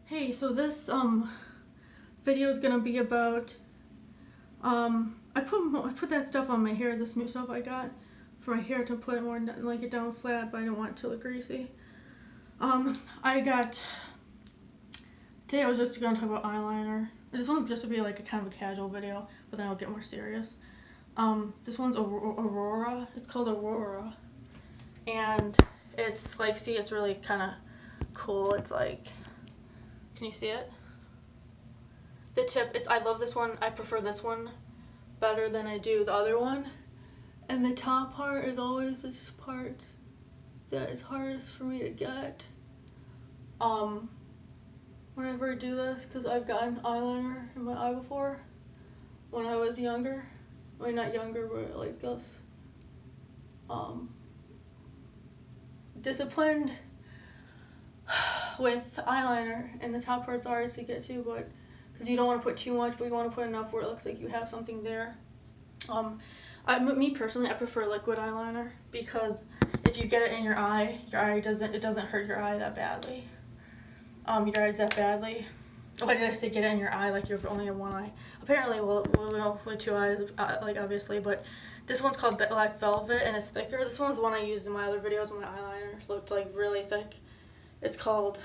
Hey, so this video is gonna be about I put that stuff on my hair, this new stuff I got for my hair to put it more like it down flat, but I don't want it to look greasy. I got today I was just gonna talk about eyeliner. This one's just to be like a kind of a casual video, but then I'll get more serious. This one's Aurora. It's called Aurora, and it's like, see, it's really kind of cool. It's like, can you see it? The tip, I love this one. I prefer this one better than I do the other one. And the top part is always this part that is hardest for me to get. Whenever I do this, because I've gotten eyeliner in my eye before when I was younger. I mean, not younger, but like us. Disciplined with eyeliner, and the top part's hardest to get to, but because you don't want to put too much, but you want to put enough where it looks like you have something there. Me personally, I prefer liquid eyeliner because if you get it in your eye doesn't hurt your eye that badly. Your eyes that badly. Why did I say get it in your eye? Like you only have one eye. Apparently, well, with two eyes, like obviously, but this one's called Black Velvet and it's thicker. This one's the one I used in my other videos when my eyeliner looked like really thick. It's called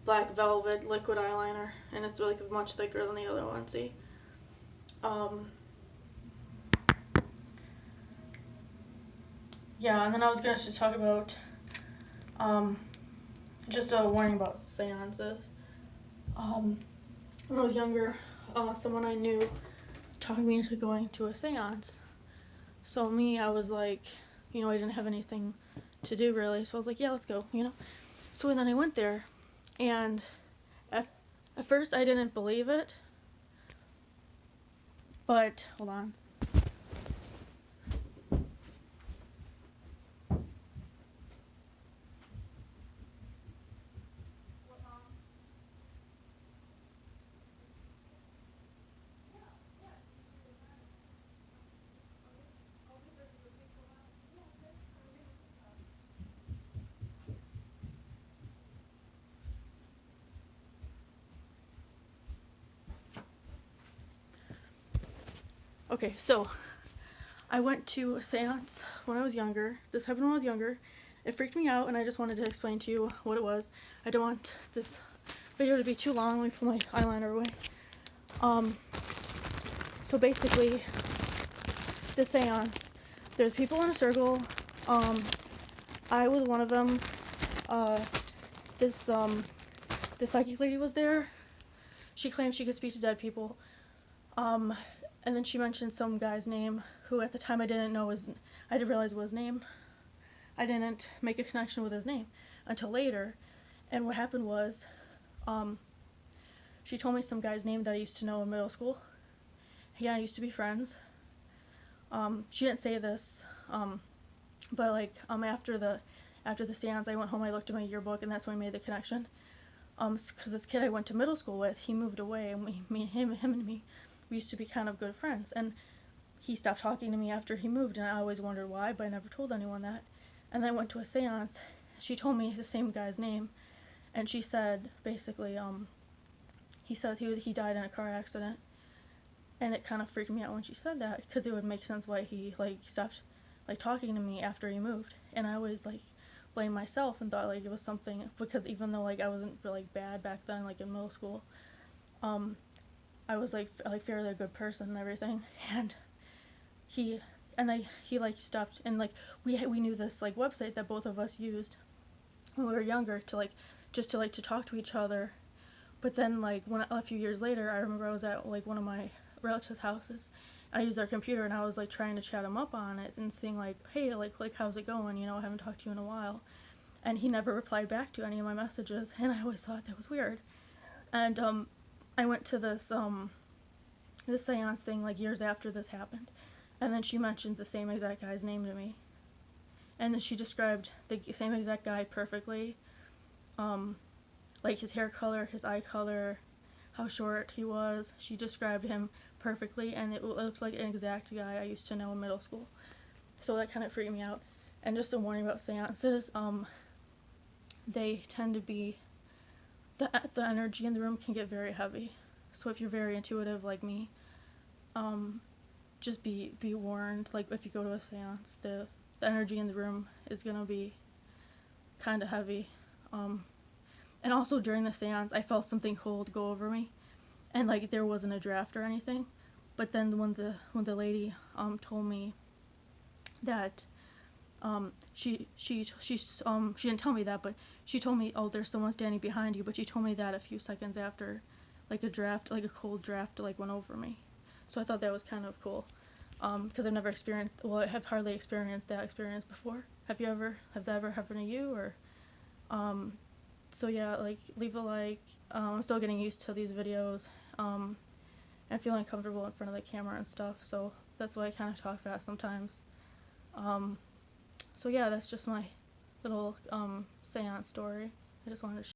Black Velvet liquid eyeliner, and it's like much thicker than the other one. See, yeah, and then I was gonna talk about just a warning about seances. When I was younger, someone I knew talked me into going to a seance. So I was like, I didn't have anything to do really, so I was like, yeah, let's go, So then I went there, and at first I didn't believe it, but hold on. Okay, so I went to a seance when I was younger. This happened when I was younger. It freaked me out, and I just wanted to explain to you what it was. I don't want this video to be too long. Let me put my eyeliner away. So basically, the seance, there's people in a circle. I was one of them. This psychic lady was there. She claimed she could speak to dead people. And then she mentioned some guy's name who at the time I didn't realize was his name. I didn't make a connection with his name until later. And what happened was, she told me some guy's name that I used to know in middle school. He and I used to be friends. She didn't say this, but like after the seance, I went home, I looked at my yearbook, and that's when I made the connection. Because this kid I went to middle school with, he moved away, and him and me, we used to be kind of good friends. And he stopped talking to me after he moved, and I always wondered why, but I never told anyone that. And then I went to a seance. She told me the same guy's name, and she said basically, he says he died in a car accident. And it kind of freaked me out when she said that, because it would make sense why he stopped talking to me after he moved. And I always blamed myself and thought it was something, because even though I wasn't really bad back then, in middle school, I was fairly a good person and everything. And he stopped, and we knew this website that both of us used when we were younger to to talk to each other. But then a few years later, I remember I was at one of my relatives' houses, and I used their computer, and I was trying to chat him up on it and seeing hey, how's it going, I haven't talked to you in a while. And he never replied back to any of my messages, and I always thought that was weird. And I went to this seance thing years after this happened, and then she mentioned the same exact guy's name to me, and then she described the same exact guy perfectly, his hair color, his eye color, how short he was. She described him perfectly, and it looked like an exact guy I used to know in middle school. So that kind of freaked me out. And just a warning about seances, they tend to be the energy in the room can get very heavy. So if you're very intuitive like me, just be warned. Like if you go to a seance, the energy in the room is gonna be kind of heavy. And also during the seance, I felt something cold go over me, and like there wasn't a draft or anything. But then when the lady told me that she didn't tell me that, but she told me, oh, there's someone standing behind you. But she told me that a few seconds after, like a cold draft like went over me. So I thought that was kind of cool, because I've never experienced, well, I have hardly experienced that experience before. Has that ever happened to you? Or so yeah, like leave a like. I'm still getting used to these videos, and feeling comfortable in front of the camera and stuff. So that's why I kind of talk fast sometimes. So yeah, that's just my little seance story. I just wanted to